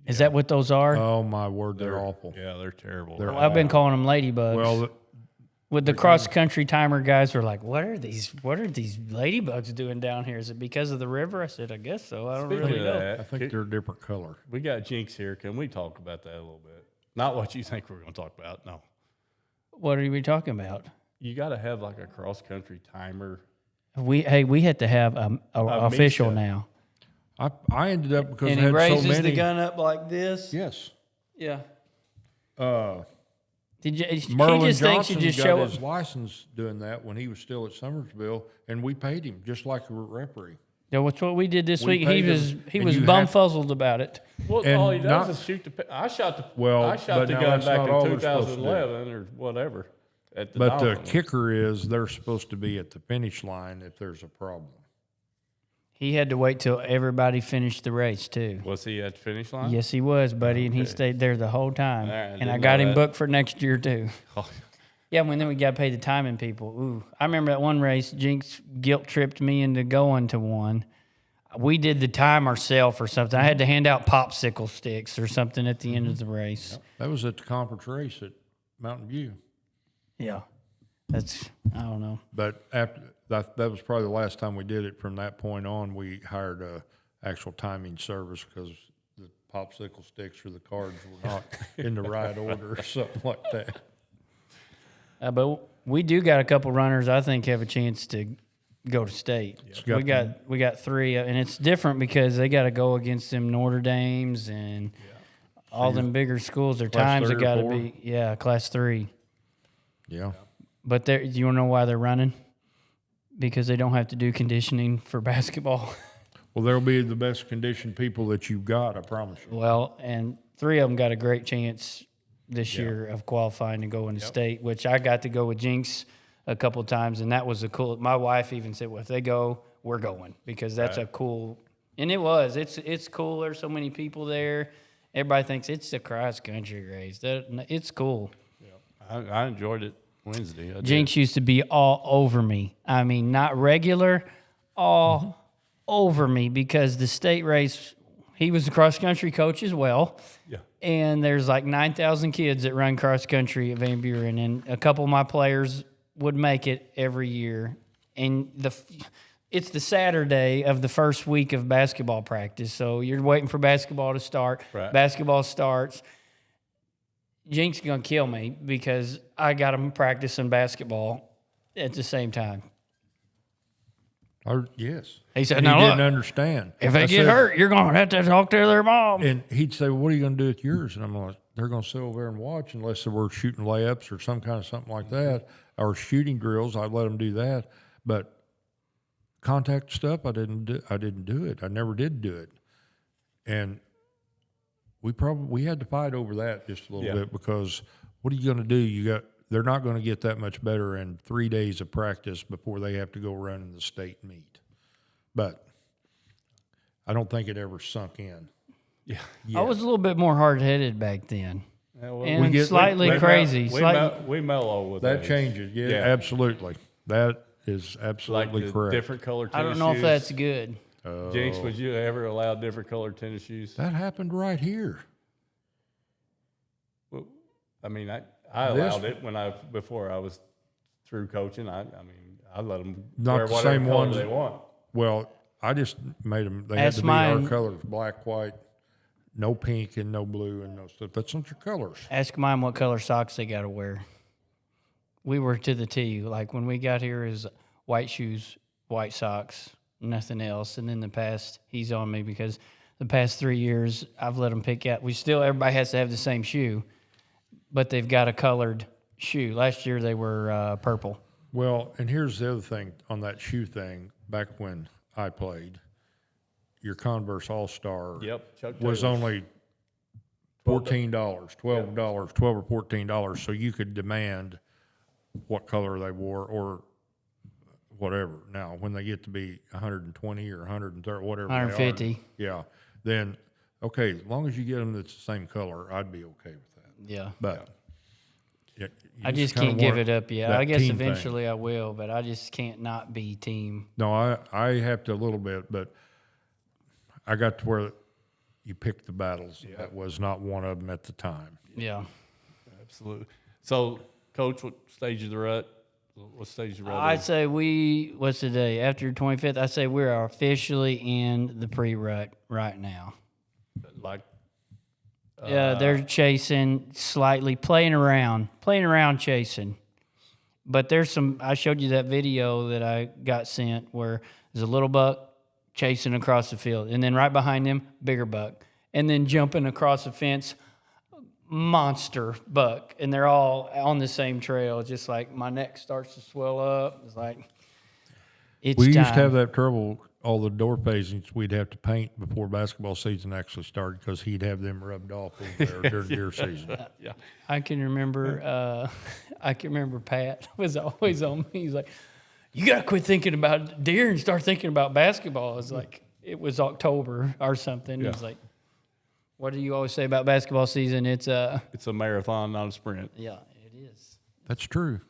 Is that what those are? Oh my word, they're awful. Yeah, they're terrible. They're Well, I've been calling them ladybugs. Well, With the cross country timer guys were like, "What are these ladybugs doing down here? Is it because of the river?" I said, "I guess so. I don't Speaking really of know." that, I think they're a different color. we got Jinx here. Can we talk about that a little bit? Not what you think we're going to talk about. No. What are we talking about? You got to have like a cross country timer. We had to have a official Misha. now. I ended up because And I he had raises so many. the gun up like this. Yes. Yeah. Merlin he just thinks Johnson you just got show his up. license doing that when he was still at Summersville, and we paid him just like a referee. Yeah, that's what we did this We week. He paid was him, he and was you bumfuzzled about it. Well, And all he does not- is shoot the. I shot the. Well, I shot but the now gun that's back not in all they're supposed to do. 2011 or whatever. At the But the Dolphin. kicker is they're supposed to be at the finish line if there's a problem. He had to wait till everybody finished the race too. Was he at the finish line? Yes, he was, buddy, and he Okay. stayed there the whole time. All right, I and didn't I know got him that. booked for next year too. Oh, Yeah, then we got to pay the timing people. Ooh, I remember that one race. Jinx guilt tripped me into going to one. We did the time ourselves or something. I had to hand out popsicle sticks or something at the end of the race. That was at the conference race at Mountain View. Yeah, that's I don't know. But after that was probably the last time we did it. From that point on, we hired a actual timing service because the popsicle sticks or the cards were not in the right order or something like that. But we do got a couple runners I think have a chance to go to state. We got three, and it's different because they got to go against them Notre Dames and all them bigger schools. Their Class times have 3 or got to 4? be class 3. Yeah. But do you want to know why they're running? Because they don't have to do conditioning for basketball. Well, there'll be the best conditioned people that you've got, I promise you. Well, and 3 of them got a great chance this year of qualifying to go into state, which I got to go with Jinx a couple of times, and that was a cool. My wife even said, "Well, if they go, we're going," because that's a cool. And it was. It's cool. There's so many people there. Everybody thinks it's a cross country race. It's cool. I enjoyed it Wednesday. I did. Jinx used to be all over me. I mean, not regular, all over me because the state race. He was a cross country coach as well. Yeah. And there's like 9,000 kids that run cross country at Van Buren, and a couple of my players would make it every year. And it's the Saturday of the first week of basketball practice, so you're waiting for basketball to start. Right. Basketball starts. Jinx is gonna kill me because I got him practicing basketball at the same time. Yes. He said, And "Now he look, didn't understand. if they I get said- hurt, you're gonna have to talk to their mom." And he'd say, well, what are you going to do with yours? And I'm like, they're going to sit over there and watch unless they were shooting layups or some kind of something like that, or shooting drills. I'd let them do that. But contact stuff, I didn't do it. I never did do it. And we had to fight over that just a little bit, because what are you going to do? They're not going to get that much better in 3 days of practice before they have to go run in the state meet. But I don't think it ever sunk in. Yeah. I was a little bit more hard-headed back then. Yeah, well, And slightly crazy. We mellow with That age. changes. Yeah, absolutely. That is Like absolutely the correct. different color tennis I don't know if shoes. that's good. Jinx, would you ever allow different colored tennis shoes? That happened right here. Well, I mean, I allowed it before I was through coaching. I mean, I let them Not wear the whatever same color ones. they want. Well, I just made them. They That's had to be mine. our colors: black, white, no pink, and no blue, and no stuff. That's not your colors. Ask mine what color socks they got to wear. We were to the T. Like when we got here, is white shoes, white socks, nothing else. And then he's on me because the past 3 years I've let them pick out. Everybody has to have the same shoe, but they've got a colored shoe. Last year they were purple. Well, and here's the other thing on that shoe thing. Back when I played, your Converse All Star Chuck was Taylor's. only $14, $12 or $14. So you could demand what color they wore or whatever. Now, when they get to be 120 or 130, whatever, 150. they are, then okay, as long as you get them that's the same color, I'd be okay with that. Yeah. But I just kinda can't give want it up yet. that I guess team thing. eventually I will, but I just can't not be team. No, I have to a little bit, but I got to where you pick the battles. That was not one of them at the time. Yeah. Absolutely. So, Coach, what stage of the rut? What stage of the rut? I'd say what's the day? After 25th, I'd say we are officially in the pre-rut right now. Like, Yeah, they're chasing slightly, playing around, chasing. But I showed you that video that I got sent where there's a little buck chasing across the field. And then right behind him, bigger buck. And then jumping across the fence, monster buck. And they're all on the same trail. It's just like my neck starts to swell up. It's like, it's We time. used to have that trouble. All the door facings we'd have to paint before basketball season actually started because he'd have them rubbed off over there during deer season. yeah. I can remember Pat was always on me. He's like, you got to quit thinking about deer and start thinking about basketball. It's like, it was October or something. Yeah. He's like, what do you always say about basketball season? It's a marathon, not a sprint. Yeah, it is. That's true.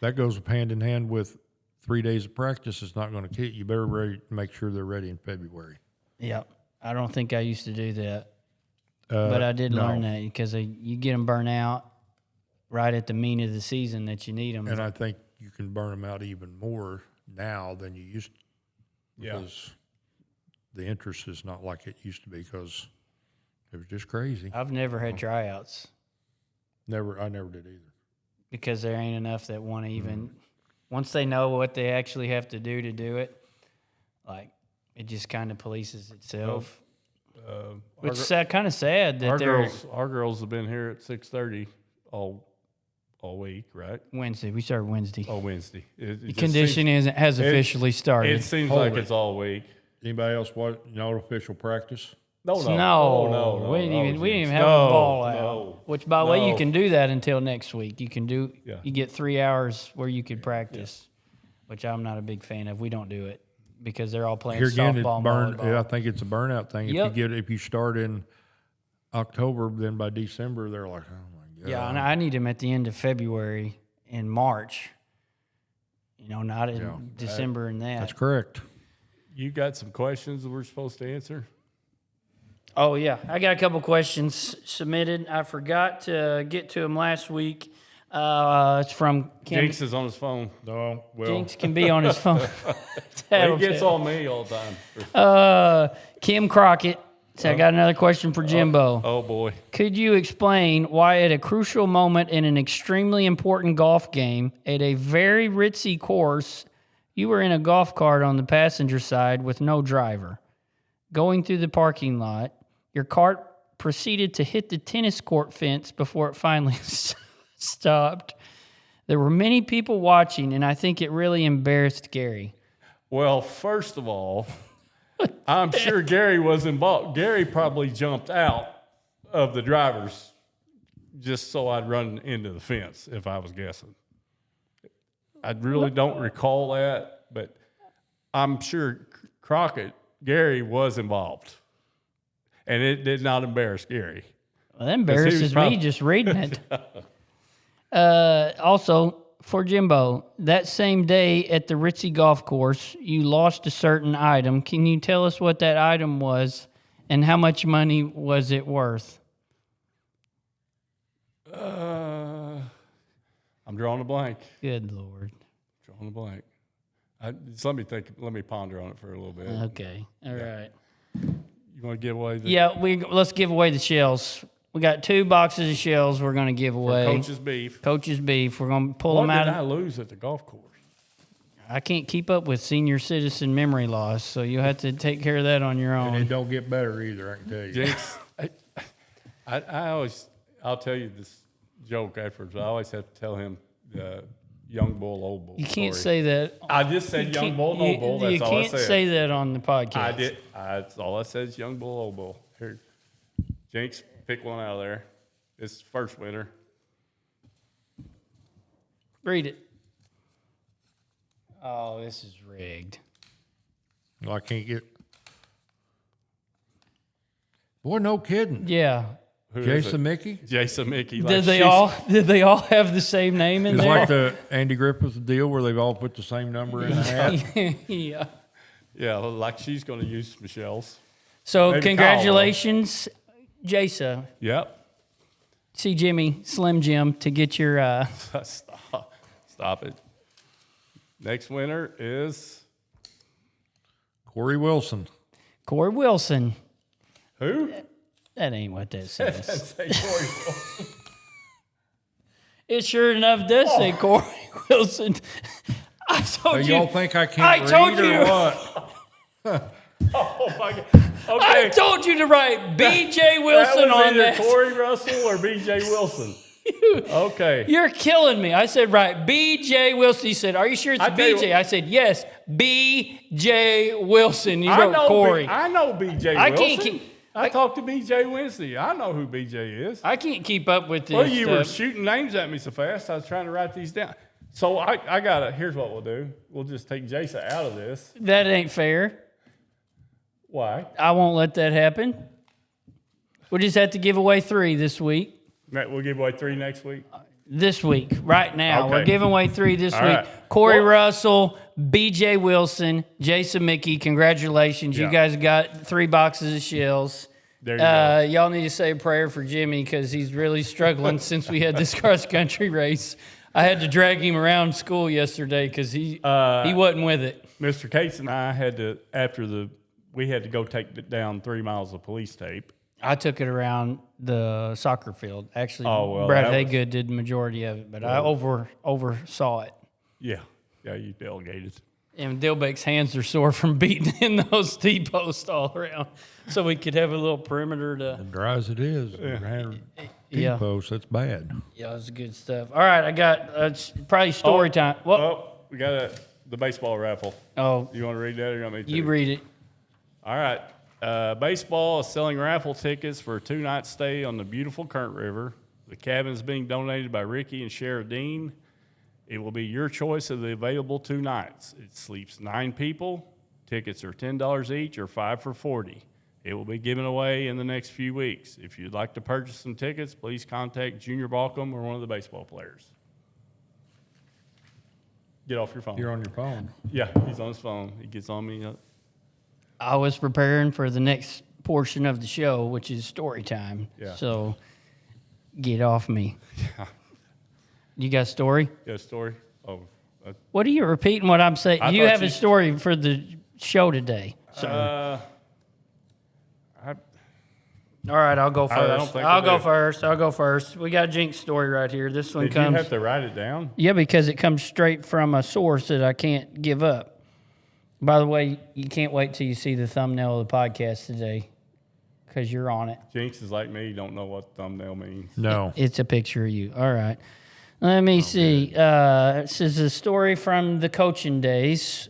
That goes hand in hand with 3 days of practice is not going to keep you. Better make sure they're ready in February. Yeah. I don't think I used to do that. But I did learn that because you get them burnt out right at the mean of the season that you need them. And I think you can burn them out even more now than you used to, because the interest is not like it used to be because it was just crazy. I've never had tryouts I never did either. because there ain't enough that want to even once they know what they actually have to do it, like it just kind of polices itself. It's kind of sad that our girls have been here at 6:30 all week, right? Wednesday. We started Wednesday. Oh, Wednesday. It just Conditioning has officially started. It seems like it's all week. Anybody else not official practice? No. We didn't even have a ball out. Which, by the way, you can do that until next week. You can do. Yeah. You get 3 hours where you could practice, which I'm not a big fan of. We don't do it because they're all playing Here again, softball. it's burn. volleyball. I think it's a burnout thing. Yep. If you start in October, then by December they're like, oh my god. Yeah, and I need them at the end of February and March. Not in December and that. That's correct. You got some questions that we're supposed to answer? Oh, yeah. I got a couple questions submitted. I forgot to get to them last week. It's from Kim. Jinx is on his phone. No, well, Jinx can be on his phone. He gets on me all the time. Kim Crockett. So I got another question for Jimbo. Oh, boy. Could you explain why at a crucial moment in an extremely important golf game at a very ritzy course, you were in a golf cart on the passenger side with no driver? Going through the parking lot, your cart proceeded to hit the tennis court fence before it finally stopped. There were many people watching, and I think it really embarrassed Gary. Well, first of all, I'm sure Gary was involved. Gary probably jumped out of the driver's just so I'd run into the fence, if I was guessing. I really don't recall that, but I'm sure Gary was involved. And it did not embarrass Gary. Well, that embarrasses me just reading it. Also, for Jimbo, that same day at the Ritzy Golf Course, you lost a certain item. Can you tell us what that item was and how much money was it worth? I'm drawing a blank. Good Lord. Drawing a blank. Just let me think. Let me ponder on it for a little bit. Okay. All right. You want to give away the let's give away the shells. We got 2 boxes of shells we're going to give away. Coach's beef? Coach's beef. We're going to pull What them out. did I lose at the golf course? I can't keep up with senior citizen memory loss, so you'll have to take care of that on your And own. it don't get better either, I can tell you. Jinx, I'll tell you this joke afterwards. I always have to tell him the young bull, old bull. You can't story. say that. I just said young bull, and old bull. That's all I said. You can't say that on the podcast. I did. That's all I said is young bull, old bull. Here, Jinx, pick one out of there. It's first winner. Read it. Oh, this is rigged. Well, I can't get. Boy, no kidding. Yeah. Who is Jason it? Mickey? Jason Mickey. Did they all have the same name in It's there? like the Andy Griffith deal where they've all put the same number in the hat. Yeah. Yeah, like she's going to use Michelle's. So Maybe congratulations, Jason. Yep. See Jimmy, Slim Jim, to get your. Stop it. Next winner is Corey Wilson. Corey Wilson. who? That ain't what that says. Say Corey Wilson. It sure enough does say Corey Wilson. I told you. Y'all think I can't I read told or you. what? Oh my God. I Okay. told you to write B.J. Wilson that was on either that. Corey Russell or B.J. Wilson. Okay. You're killing me. I said, right, B.J. Wilson. He said, are you sure it's I tell you B.J.? what- I said, yes, B.J. Wilson. You wrote I know Corey. I know B.J. I Wilson. can't keep- I talked to B.J. Wednesday. I know who B.J. is. I can't keep up with this Well, you were stuff. shooting names at me so fast, I was trying to write these down. So I got to, here's what we'll do. We'll just take Jason out of this. That ain't fair. Why? I won't let that happen. We just have to give away 3 this week. We'll give away 3 next week. This week, right now. Okay. We're giving away 3 this All week. right. Corey Well- Russell, B.J. Wilson, Jason Mickey, congratulations. Yeah. You guys got 3 boxes of shells. There you go. Y'all need to say a prayer for Jimmy because he's really struggling since we had this cross-country race. I had to drag him around school yesterday because he wasn't with it. Mr. Cates and I had to, we had to go take down 3 miles of police tape. I took it around the soccer field. Actually, Oh, well, Brad that was- Haygood did the majority of it, but I oversaw it. Yeah. Yeah, you delegated. And Dilbeck's hands are sore from beating in those T-posts all around. So we could have a little perimeter to... Dry as it is. Yeah. Post, that's bad. Yeah, it's good stuff. All right, I got... it's probably story time. What? Oh, we got the baseball raffle. Oh, You want to read that or you want me to? you read it. All right. Baseball is selling raffle tickets for a 2-night stay on the beautiful Current River. The cabin is being donated by Ricky and Shara Dean. It will be your choice of the available 2 nights. It sleeps 9 people. Tickets are $10 each or 5 for $40. It will be given away in the next few weeks. If you'd like to purchase some tickets, please contact Junior Balcom or one of the baseball players. Get off your phone. You're on your phone. Yeah, he's on his phone. He gets on me. I was preparing for the next portion of the show, which is story time. Yeah. So get off me. You got a story? Got a story? Oh, What are you repeating what I'm saying? I You thought have a you- story for the show today. So. All right, I'll go I don't first. think I'll I go do. first. I'll go first. We got a Jinx story right here. This one did you comes. have to write it down? Yeah, because it comes straight from a source that I can't give up. By the way, you can't wait till you see the thumbnail of the podcast today because you're on it. Jinx is like me. You don't know what thumbnail means. No. It's a picture of you. All right. Let me see. This is a story from the coaching days.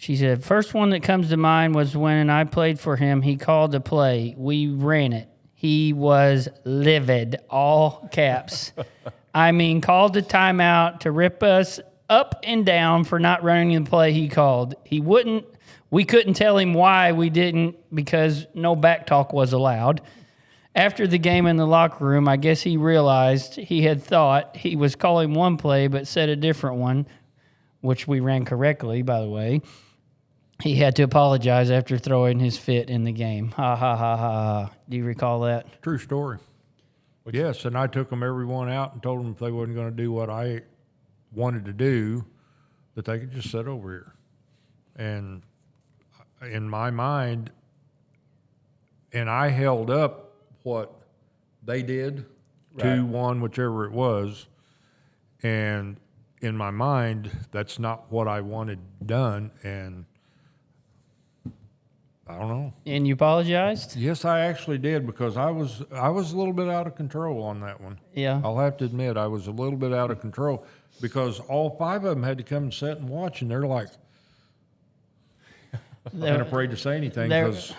She said, first one that comes to mind was when I played for him. He called a play. We ran it. He was livid, all caps. I mean, called a timeout to rip us up and down for not running the play he called. We couldn't tell him why we didn't because no back talk was allowed. After the game in the locker room, I guess he realized he had thought he was calling one play but said a different one, which we ran correctly, by the way. He had to apologize after throwing his fit in the game. Ha, ha, ha, ha, ha. Do you recall that? True story. Yes, and I took them everyone out and told them if they wasn't going to do what I wanted to do, that they could just sit over here. And in my mind, and I held up what they did, Right. 2-1, whichever it was, and in my mind, that's not what I wanted done, and I don't know. And you apologized? Yes, I actually did because I was a little bit out of control on that one. Yeah. I'll have to admit I was a little bit out of control because all 5 of them had to come and sit and watch, and they're like, I'm afraid to say anything because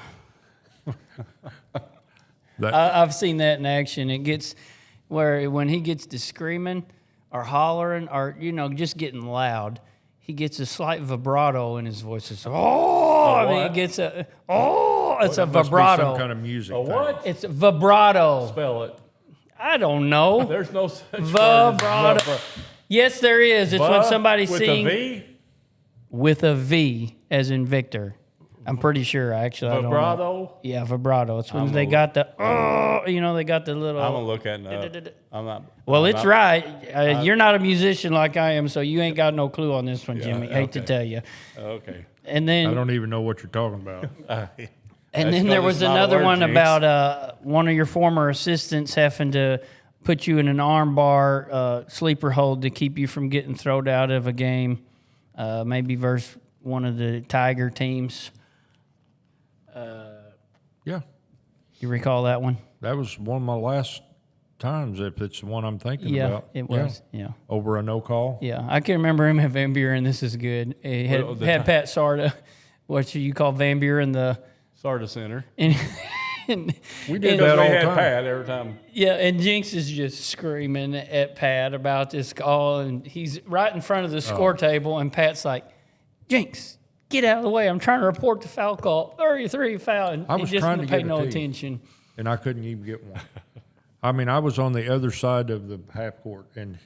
I've seen that in action. It gets where when he gets to screaming or hollering or, just getting loud, he gets a slight vibrato in his voice. It's, it gets it's a vibrato. some kind of music. A thing. what? It's a vibrato. Spell it. I don't know. There's no such word as Vibrato. Yes, there is. It's when somebody with sings a V? with a V as in Victor. I'm pretty sure, actually. I don't know. Vibrato? Yeah, vibrato. It's when they got the, they got the little. I'm going to look at it up. I'm not. Well, I'm it's not- right. You're not a musician like I am, so you ain't got no clue on this one, Jimmy. Hate to okay. tell you. Okay. And I then, don't even know what you're talking about. and then 'cause there was it's not a another word, one Jinx. about one of your former assistants having to put you in an arm bar sleeper hold to keep you from getting thrown out of a game, maybe versus one of the Tiger teams. Yeah, You recall that one? that was one of my last times, if it's the one I'm thinking Yeah, about. it was. Yeah. Over a no call. Yeah, I can remember him at Van Buren. This is good. He had, Well, the had ti- Pat Sarda, what you call Van Buren, the Sarda Center. and, We did and- that We all the had time. Pat every time. yeah, and Jinx is just screaming at Pat about this call, and he's right in front of the score table, and Pat's like, "Jinx, get out of the way! I'm trying to report the foul call, 33 foul," and I he was just trying didn't to pay get it no to you. attention. And I couldn't even get one. I mean, I was on the other side of the half court, and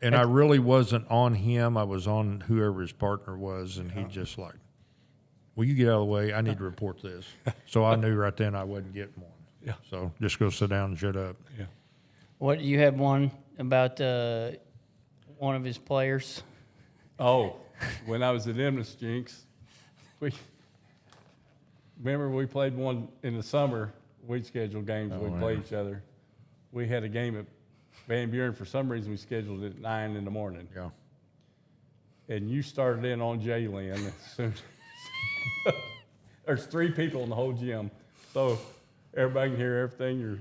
I really wasn't on him. I was on whoever his partner was, and he just like, will you get out of the way? I need to report this. So I knew right then I wasn't getting one. Yeah. So just go sit down and shut up. Yeah. What you had one about one of his players? Oh, when I was at Emmaus, Jinx, remember we played one in the summer. We'd schedule games. We'd play each other. We had a game at Van Buren. For some reason, we scheduled it at 9 in the morning. Yeah. And you started in on Jalen as soon as there's 3 people in the whole gym. So everybody can hear everything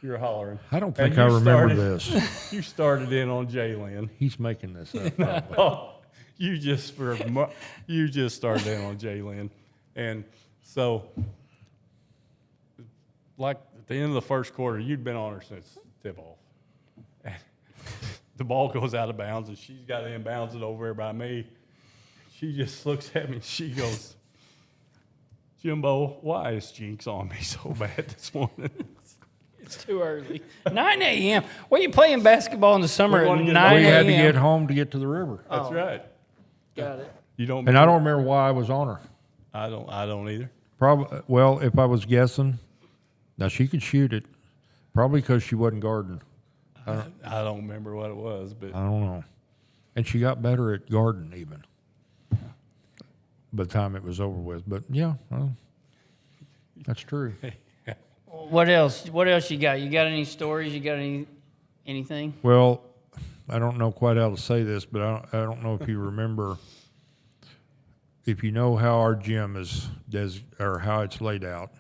you're hollering. I don't And think I you remember started- this. You started in on Jalen. He's making this up. probably. Oh, you just started in on Jalen. And so, like at the end of the first quarter, you'd been on her since tip-off. And the ball goes out of bounds, and she's got to inbounds it over there by me. She just looks at me, and she goes, Jimbo, why is Jinx on me so bad this morning? It's too early. 9 a.m. What are you playing basketball in the summer We at wanna 9 get- a.m.? We had to get home to get to the river. That's right. Got it. You don't. And I don't remember why I was on her. I don't either. Probably, well, if I was guessing, now she could shoot it, probably because she wasn't guarding. I don't remember what it was, but I don't know. And she got better at guarding even by the time it was over with. But yeah, well, that's true. What else? What else you got? You got any stories? You got anything? Well, I don't know quite how to say this, but I don't know if you remember, if you know how our gym or how it's laid out.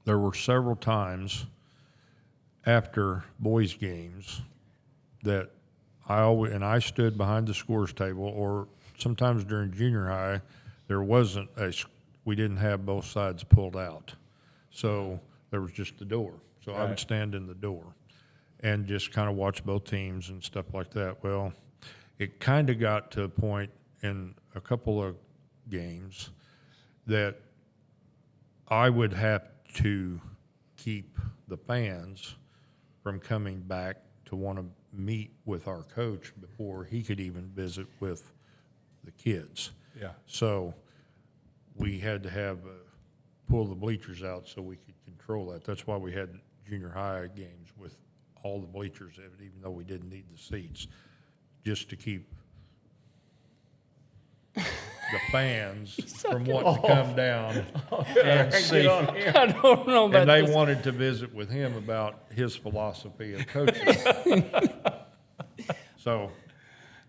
There were several times after boys' games that I stood behind the scores table or sometimes during junior high, there wasn't we didn't have both sides pulled out. So there was just the door. So I would stand in the door and just kind of watch both teams and stuff like that. Well, it kind of got to a point in a couple of games that I would have to keep the fans from coming back to want to meet with our coach before he could even visit with the kids. Yeah. So we had to pull the bleachers out so we could control that. That's why we had junior high games with all the bleachers in it, even though we didn't need the seats, just to keep the fans from wanting to come down and see. I don't know about And they this. wanted to visit with him about his philosophy of coaching. So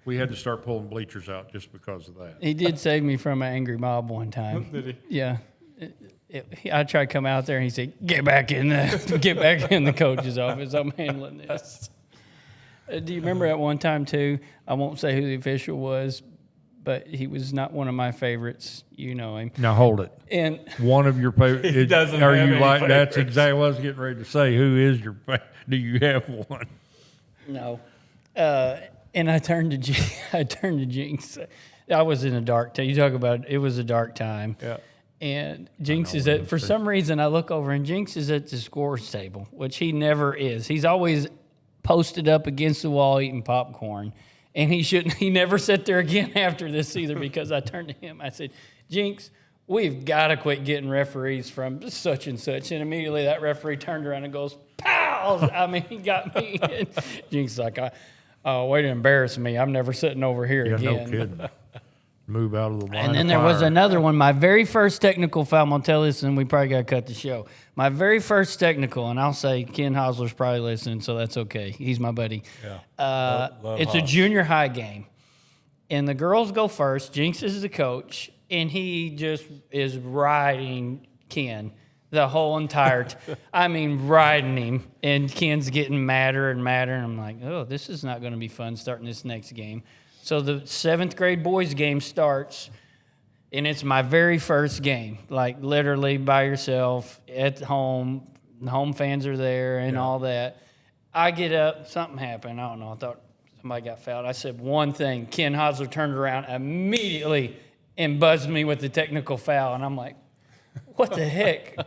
we had to start pulling bleachers out just because of that. He did save me from an angry mob one time. Did he? Yeah. I tried to come out there and he said, get back in the coach's office. I'm handling this. Do you remember at one time too? I won't say who the official was, but he was not one of my favorites. You know him. Now hold it. And One of your favorite. He doesn't Are have you any like? That's favorites. exactly what I was getting ready to say. Who is your? Do you have one? no. And I turned to Jinx. I was in a dark time. You talk about it was a dark time. Yeah. And Jinx is at, for some reason, I look over and Jinx is at the scores table, which he never is. He's always posted up against the wall eating popcorn. And he never sat there again after this either, because I turned to him. I said, Jinx, we've got to quit getting referees from such and such. And immediately that referee turned around and goes, pow! I mean, he got me. And Jinx is like, way to embarrass me. I'm never sitting over here Yeah, again. no kidding. Move out of the line. And then of there was fire. another one. My very first technical foul. I'm going to tell this, and we probably got to cut the show. My very first technical, and I'll say Ken Hosler's probably listening, so that's okay. He's my buddy. Yeah. Love It's a Hos. junior high game. And the girls go first. Jinx is the coach, and he just is riding Ken the whole entire I mean, riding him. And Ken's getting madder and madder, and I'm like, oh, this is not going to be fun starting this next game. So the 7th grade boys game starts, and it's my very first game, like literally by yourself at home. The home fans are there and all that. I get up, something happened. I don't know. I thought somebody got fouled. I said one thing. Ken Hosler turned around immediately and buzzed me with the technical foul, and I'm like, what the heck?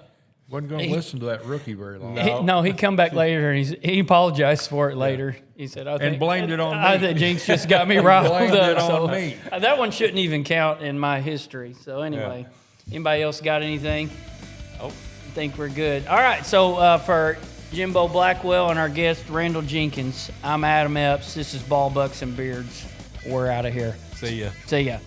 Wasn't going to listen to that rookie very long. He come back later and he apologized for it later. He said, "I think blamed it on I me. think Jinx just got me riled blamed up." it on So me. that one shouldn't even count in my history. So anyway, anybody else got anything? Oh. I think we're good. All right. So for Jimbo Blackwell and our guest Randall Jenkins, I'm Adam Epps. This is Ball Bucks and Beards. We're out of here. See ya. See ya.